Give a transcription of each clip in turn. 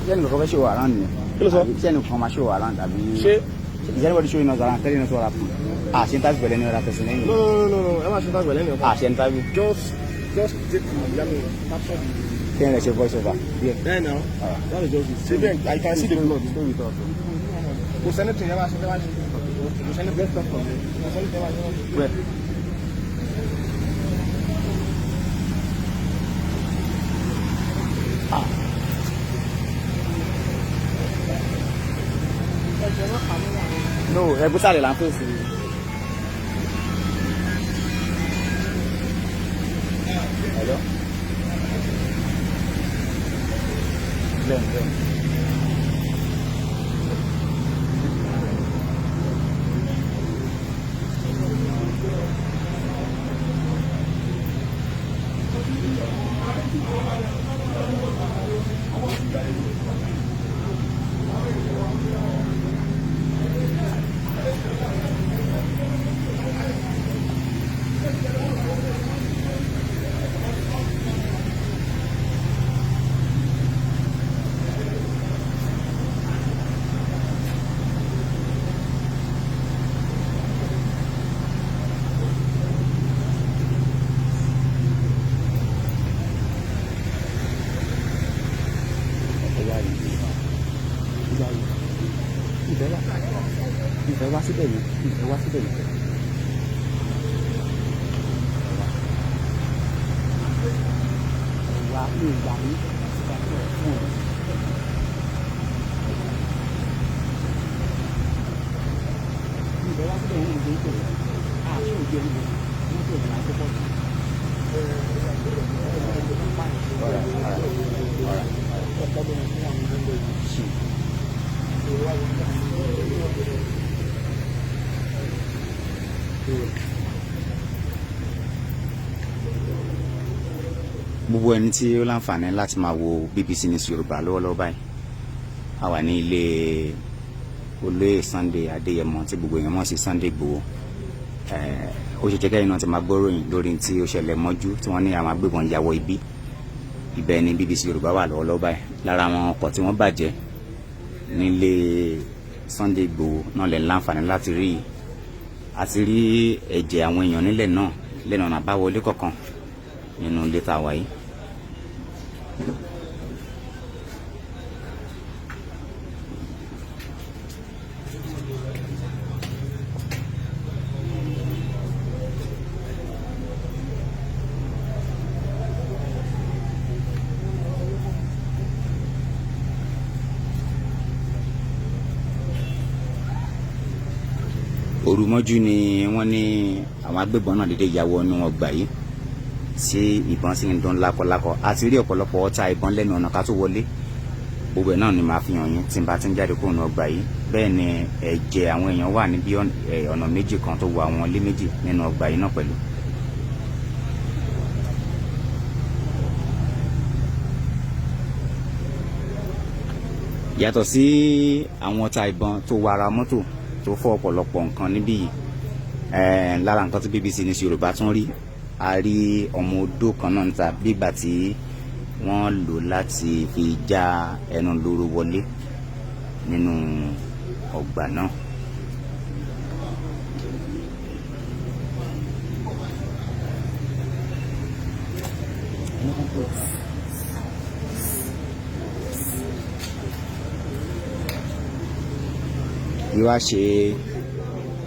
Then go show around me. Send from a show around. I mean, everybody showing us around, telling us what happened. Ah, she does well anyway. No. I'm not sure that's well anyway. Ah, she interview. Just take the capture. Can I say voice over? Yeah. There now. That is just it. See then, I can see the blood. Stay with us. We'll send it to you. We'll send it best stuff from you. We'll send it to you. Where? No, ẹ bú sáré là ń fèsì. Hello? Bẹ́ẹ̀. Ìfẹ́ wá síbẹ̀ yìí. Wà ní ìgbà yìí. Ìfẹ́ wá síbẹ̀ yìí ní ìgbà yìí. Àṣé òjò ìlú wọ́n tó ìlànà tó pọ̀ jù. Gbogbo ẹni tí ó láǹfààní láti máa wo BBC News Yorùbá lọ́wọ́lọ́wọ́ báyìí a wà ní ilé olóyè Sunday Adéyẹmọ tí gbogbo èèyàn mọ̀ sí Sunday Igboho. Ó ṣe jẹ́ kẹ́yìn náà ti máa gbọ́ròyìn lórí tí ó ṣẹlẹ̀ mọ́jú tí wọ́n ní àwọn agbébọn ya wọ ibi. Ibẹ̀ ni BBC Yorùbá wà lọ́wọ́lọ́wọ́ báyìí. Lára àwọn ọkọ̀ tí wọ́n bàjẹ́ nílé Sunday Igboho náà lè láǹfààní láti rí àti rí ẹ̀jẹ̀ àwọn èèyàn nílẹ̀ náà lẹ́nu ọ̀nà àbáwọlé kọ̀ọ̀kan nínú ilé tá a wà yìí. Òru mọ́jú ni wọ́n ní àwọn agbébọn náà dédé ya wọnú ọgbà yìí tí ìbọn sì ń dún lákọlákọ àti rí ọ̀pọ̀lọpọ̀ ọta ìbọn lẹ́nu ọ̀nà ká tó wọlé. Gbogbo ẹ̀ náà ni màá fi hàn yín tí n bá ti ń jáde kúrò ní ọgbà yìí. Bẹ́ẹ̀ ni ẹ̀jẹ̀ àwọn èèyàn wà níbi ọ̀nà méjì kan tó wọ àwọn ilé méjì nínú ọgbà yìí náà pẹ̀lú. Yàtọ̀ sí àwọn ọta ìbọn tó wọ ara mọ́tò tó fọ́ ọ̀pọ̀lọpọ̀ nǹkan níbí yìí, lára nǹkan tí BBC News Yorùbá tún rí, a rí ọmọ odó kan náà níta bígbà tí wọ́n lò láti fi já ẹnu lóró wọlé nínú ọgbà náà.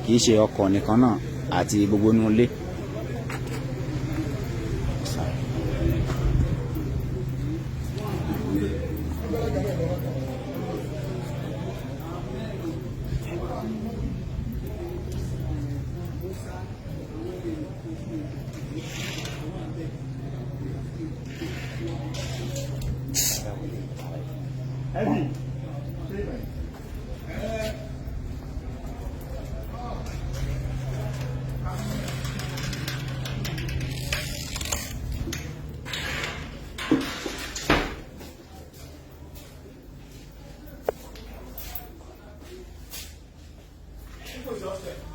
Kì í ṣe ọkọ̀ nìkan náà àti gbogbo inú ilé.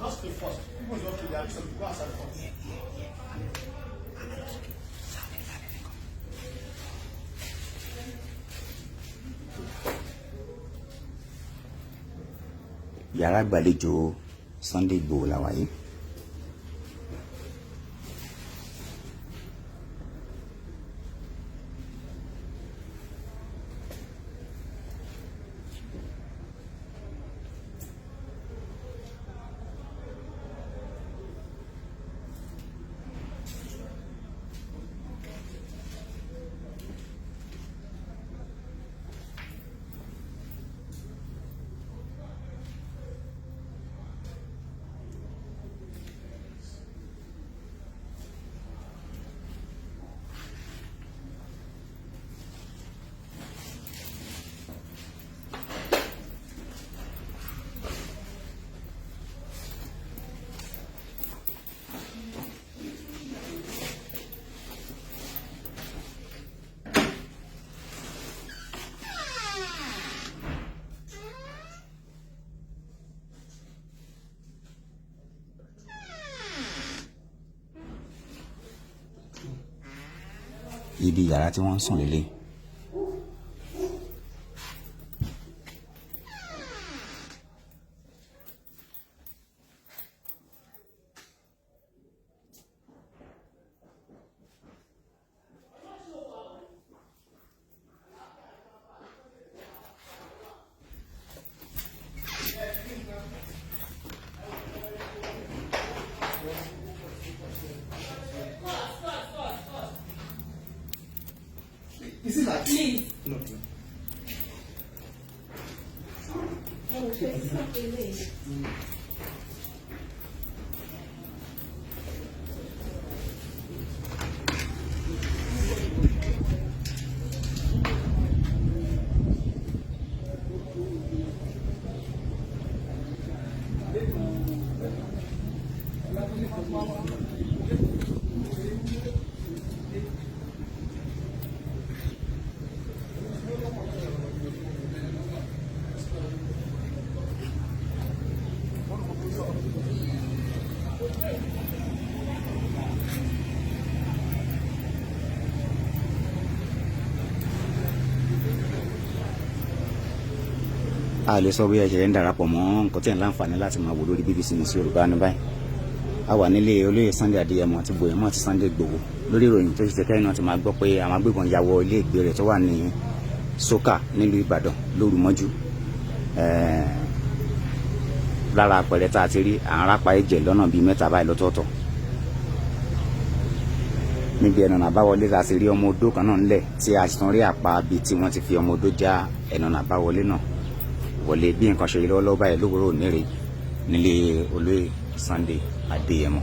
Just the first. People just kill their people outside first. yàrá ìgbàlejò Sunday Igboho la wà yìí. Ibi yàrá tí wọ́n ń sùn lélẹ̀. Is it like Please. No. A lè sọ bí ẹ ṣe ń darapọ̀ mọ́ nǹkan tí ẹ̀ ń láǹfààní láti máa wò lórí BBC News Yorùbá ní báyìí. A wà nílé olóyè Sunday Adéyẹmọ àti Igboho àti Sunday Igboho lórí ìròyìn tó ṣe kẹ́yìn náà ti máa gbọ́ pé àwọn agbébọn ya wọ ilé ìgbé rẹ̀ tó wà ní Sókà nílùú Ìbàdàn lóru mọ́jú. Lára àpẹẹrẹ tá a ti rí àwọn arápá ẹ̀jẹ̀ lọ́nà bíi mẹ́ta báyìí lọ́tọ̀ọ̀tọ̀. Níbi ẹnu àbáwọlé la ti rí ọmọ odó kan náà ńlẹ̀ tí a sì tún rí àpá bíi tí wọ́n ti fi ọmọ odó já ẹnu àbáwọlé náà wọlé bí nǹkan ṣe rí lọ́wọ́lọ́wọ́ báyìí lówùúrọ̀ òní nílé olóyè Sunday Adéyẹmọ.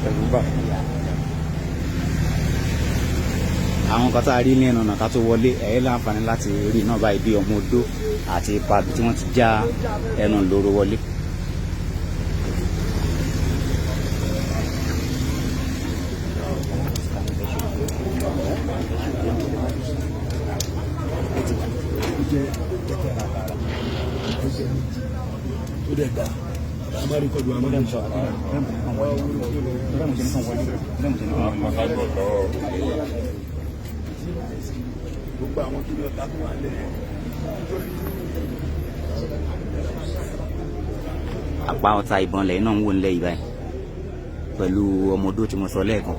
ẹ̀rù bà. àwọn kan tá a rí ní ẹnu ọ̀nà ká tó wọlé ẹ̀yẹ́ láǹfààní láti rí náà báyìí bí ọmọ odó àti ipa tí wọ́n ti já ẹnu lóró wọlé. Àpá ọta ìbọn lẹ́yìn náà ń wò nílẹ̀ yìí báyìí pẹ̀lú ọmọ odó tí mo sọ lẹ́ẹ̀kan.